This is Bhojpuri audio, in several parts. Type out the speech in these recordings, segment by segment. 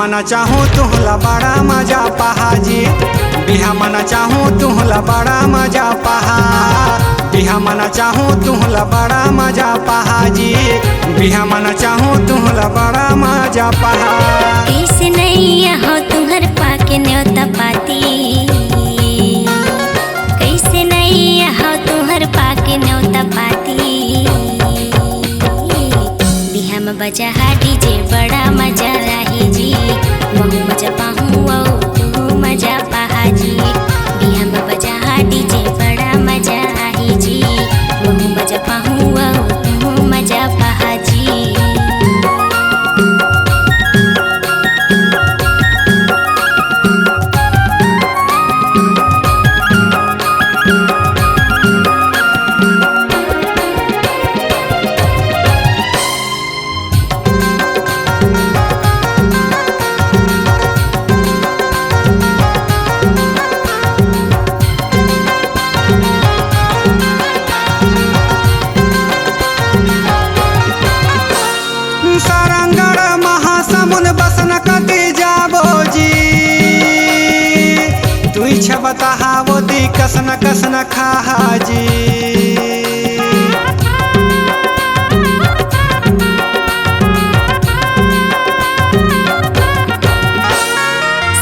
बिहामना चाहूँ तुहला बड़ा मजा पहाजी, बिहामना चाहूँ तुहला बड़ा मजा पहा, बिहामना चाहूँ तुहला बड़ा मजा पहाजी, बिहामना चाहूँ तुहला बड़ा मजा पहा। कैसे नहीं हो तुम्हर पाके न्योता पाती, कैसे नहीं हो तुम्हर पाके न्योता पाती। बिहाम बजा डीजे बड़ा मजा रही जी, बहु मजा पाहूँ तू मजा पहा जी। बिहाम बजा डीजे बड़ा मजा रही जी, बहु मजा पाहूँ तू मजा पहा जी। सारंगढ़ महासमुंद बसन कति जाबो जी, तू इच्छा बताहावो दी कसन कसन खाहा जी।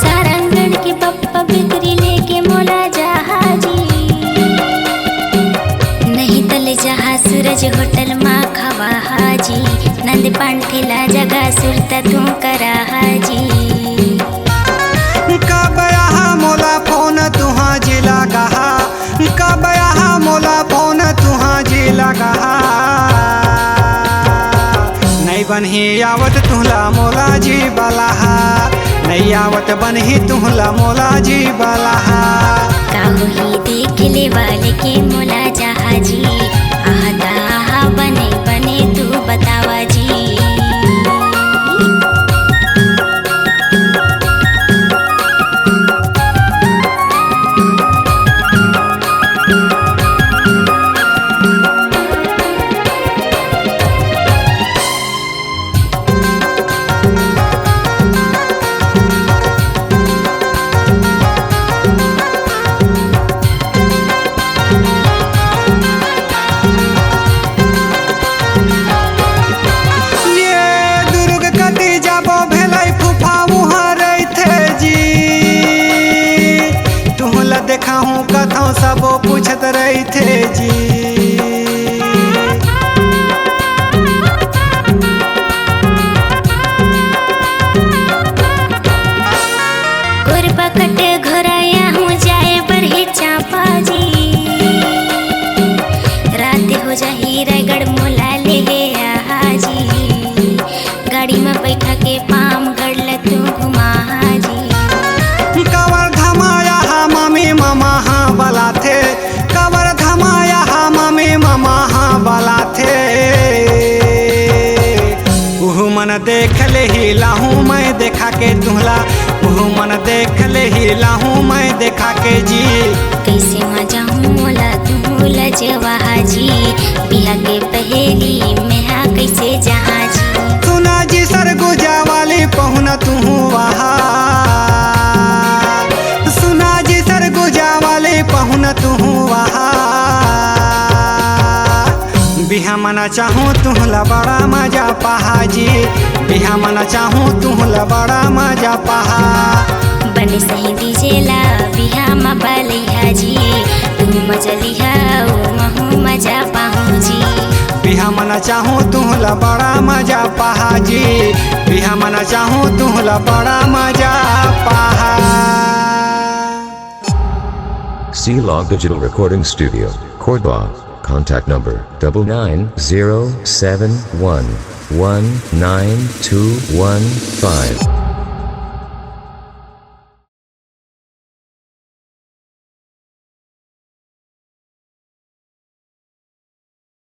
सारंगढ़ के पप्पा बिक्री लेके मोला जहाजी, नहीं तले जहा सूरज होटल माँ खवा हाजी। नंद पांठेला जगह सुरता तू करा हाजी। कब यहाँ मोला फोन तुहाँ जिला कहा, कब यहाँ मोला फोन तुहाँ जिला कहा। नहीं बनही आवत तुहला मोला जी बलाहा, नहीं आवत बनही तुहला मोला जी बलाहा। काहू ही देख ले वाले के मोला जहाजी, आहता आहा बने बने तू बतावा जी। देखाऊं कथों सबो पूछत रही थे जी, गोरबा कटे घोराया हूँ जाए बरही चापा जी। रात हो जाही रायगढ़ मोला ले हाजी, गाड़ी में बैठा के पाम गढ़ तू घुमा हाजी। कवर धमाया हा मम्मी मामा हाँ बला थे, कवर धमाया हा मम्मी मामा हाँ बला थे। उहु मन देख ले ही लाहूँ मैं देखा के तुहला, उहु मन देख ले ही लाहूँ मैं देखा के जी। कैसे मजा हूँ मोला तू लजवा जी, बिहा के पहेली में हा कैसे जहाँ जी। सुना जी सरगुजा वाली पहुना तू वहा, सुना जी सरगुजा वाली पहुना तू वहा। बिहामना चाहूँ तुहला बड़ा मजा पहा जी, बिहामना चाहूँ तुहला बड़ा मजा पहा। बने सही दीजेला बिहा मा बलिहा जी, तू मजा लिहा महू मजा पाहू जी। बिहामना चाहूँ तुहला बड़ा मजा पहा जी, बिहामना चाहूँ तुहला बड़ा मजा पहा। C-Log Digital Recording Studio, Cordoba. Contact number 99071192115.